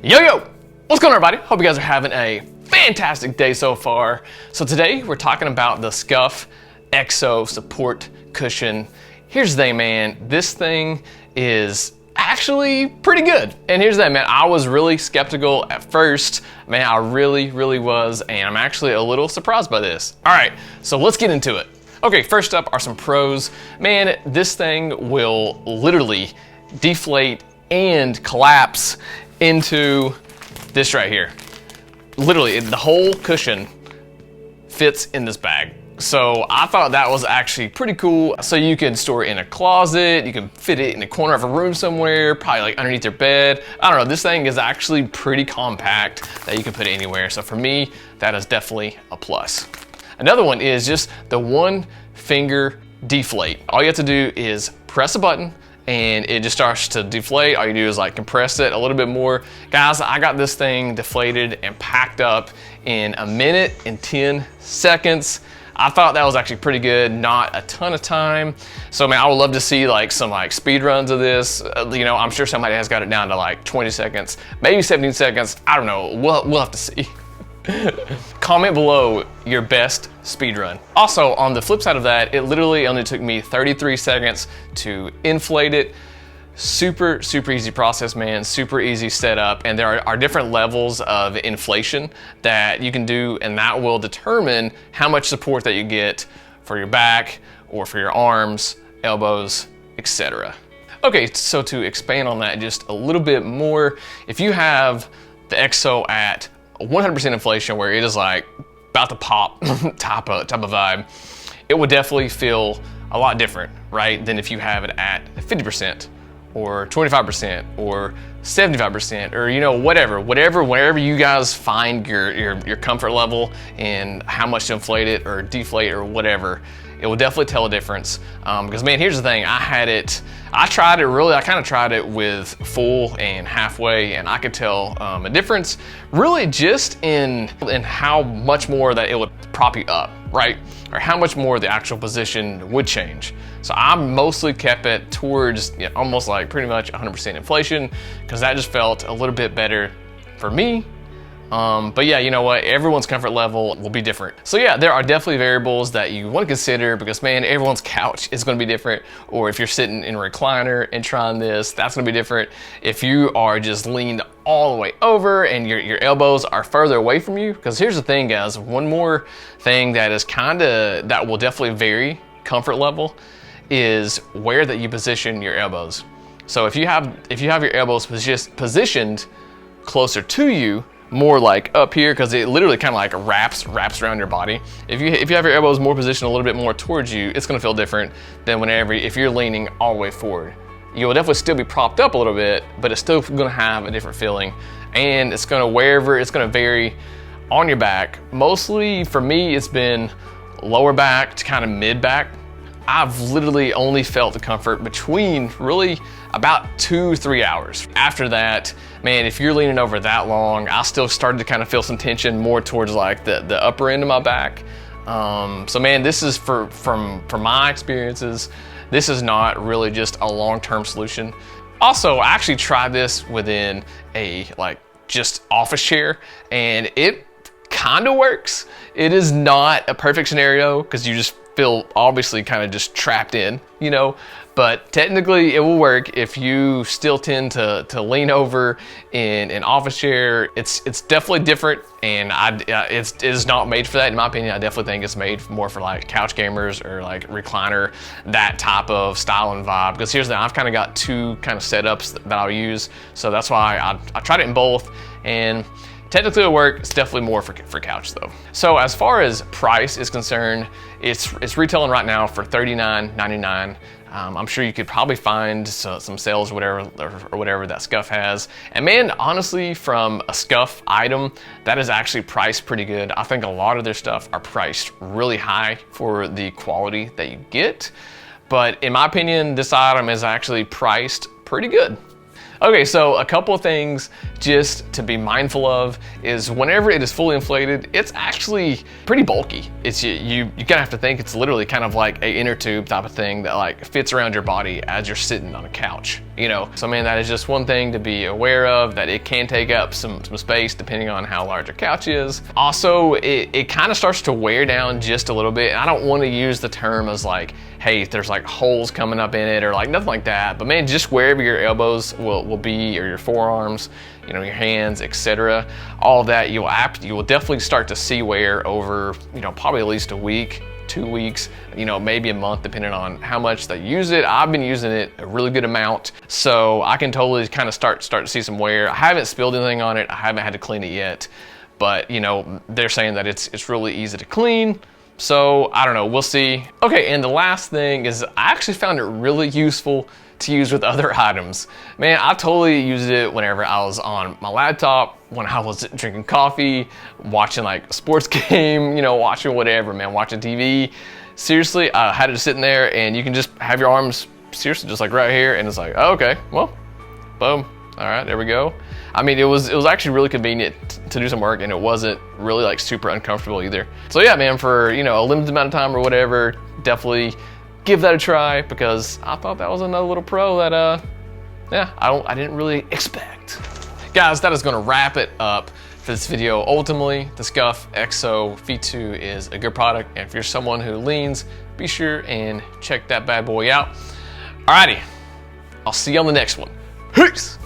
Yo, what's going on, everybody? Hope you guys are having a fantastic day so far. So today we're talking about the Scuf Exo support cushion. Here's the thing, man, this thing is actually pretty good. And here's the thing, man, I was really skeptical at first. Man, I really was, and I'm actually a little surprised by this. All right, so let's get into it. Okay, first up are some pros. Man, this thing will literally deflate and collapse into this right here. Literally, the whole cushion fits in this bag. So I thought that was actually pretty cool. So you can store it in a closet, you can fit it in the corner of a room somewhere, probably like underneath your bed. I don't know, this thing is actually pretty compact that you can put it anywhere. So for me, that is definitely a plus. Another one is just the one finger deflate. All you have to do is press a button and it just starts to deflate. All you do is like compress it a little bit more. Guys, I got this thing deflated and packed up in 1 minute and 10 seconds. I thought that was actually pretty good, not a ton of time. So man, I would love to see like some like speed runs of this. You know, I'm sure somebody has got it down to like 20 seconds, maybe 17 seconds. I don't know, we'll have to see. Comment below your best speed run. Also, on the flip side of that, it literally only took me 33 seconds to inflate it. Super easy process, man, super easy setup. And there are different levels of inflation that you can do, and that will determine how much support that you get for your back or for your arms, elbows, etc. Okay, so to expand on that just a little bit more, if you have the Exo at 100% inflation, where it is like about to pop type of vibe, it would definitely feel a lot different, right, than if you have it at 50% or 25% or 75%, or you know, wherever you guys find your comfort level and how much to inflate it or deflate or whatever, it will definitely tell a difference. Because man, here's the thing, I kind of tried it with full and halfway, and I could tell a difference really just in how much more that it would prop you up, right? Or how much more the actual position would change. So I mostly kept it towards almost like pretty much 100% inflation, because that just felt a little bit better for me. But yeah, you know what? Everyone's comfort level will be different. So yeah, there are definitely variables that you want to consider, because man, everyone's couch is going to be different. Or if you're sitting in a recliner and trying this, that's going to be different. If you are just leaned all the way over and your elbows are further away from you, because here's the thing, guys, one more thing that is that will definitely vary comfort level is where that you position your elbows. So if you have your elbows positioned closer to you, more like up here, because it literally kind of like wraps around your body. If you have your elbows more positioned a little bit more towards you, it's going to feel different than if you're leaning all the way forward. You will definitely still be propped up a little bit, but it's still going to have a different feeling, and it's going to vary on your back. Mostly for me, it's been lower back to kind of mid back. I've literally only felt the comfort between really about 2-3 hours. After that, man, if you're leaning over that long, I still started to kind of feel some tension more towards like the upper end of my back. So man, this is from my experiences, this is not really just a long-term solution. Also, I actually tried this within a just office chair, and it kind of works. It is not a perfect scenario, because you just feel obviously kind of just trapped in, you know, but technically it will work if you still tend to lean over in an office chair. It's definitely different, and it is not made for that, in my opinion. I definitely think it's made more for like couch gamers or like recliner, that type of style and vibe. Because here's the thing, I've kind of got two kind of setups that I'll use, so that's why I tried it in both, and technically it'll work. It's definitely more for couch though. So as far as price is concerned, it's retailing right now for $39.99. I'm sure you could probably find some sales or whatever that Scuf has. And man, honestly, from a Scuf item, that is actually priced pretty good. I think a lot of their stuff are priced really high for the quality that you get. But in my opinion, this item is actually priced pretty good. Okay, so a couple of things just to be mindful of is whenever it is fully inflated, it's actually pretty bulky. It's you kind of have to think it's literally kind of like a inner tube type of thing that like fits around your body as you're sitting on a couch, you know? So man, that is just one thing to be aware of, that it can take up some space depending on how large your couch is. Also, it kind of starts to wear down just a little bit. And I don't want to use the term as like, hey, there's like holes coming up in it or like nothing like that. But man, just wherever your elbows will be, or your forearms, you know, your hands, etc. All of that, you will definitely start to see wear over, you know, probably at least a week, 2 weeks, you know, maybe a month, depending on how much they use it. I've been using it a really good amount, so I can totally kind of start to see some wear. I haven't spilled anything on it. I haven't had to clean it yet, but you know, they're saying that it's really easy to clean. So I don't know, we'll see. Okay, and the last thing is I actually found it really useful to use with other items. Man, I totally used it whenever I was on my laptop, when I was drinking coffee, watching like a sports game, you know, watching whatever, man, watching TV. Seriously, I had it sitting there and you can just have your arms seriously just like right here, and it's like, oh, okay, well, boom. All right, there we go. I mean, it was actually really convenient to do some work, and it wasn't really like super uncomfortable either. So yeah, man, for, you know, a limited amount of time or whatever, definitely give that a try, because I thought that was another little pro that yeah, I didn't really expect. Guys, that is gonna wrap it up for this video. Ultimately, the Scuf Exo V2 is a good product, and if you're someone who leans, be sure and check that bad boy out. Alrighty, I'll see you on the next one. Peace!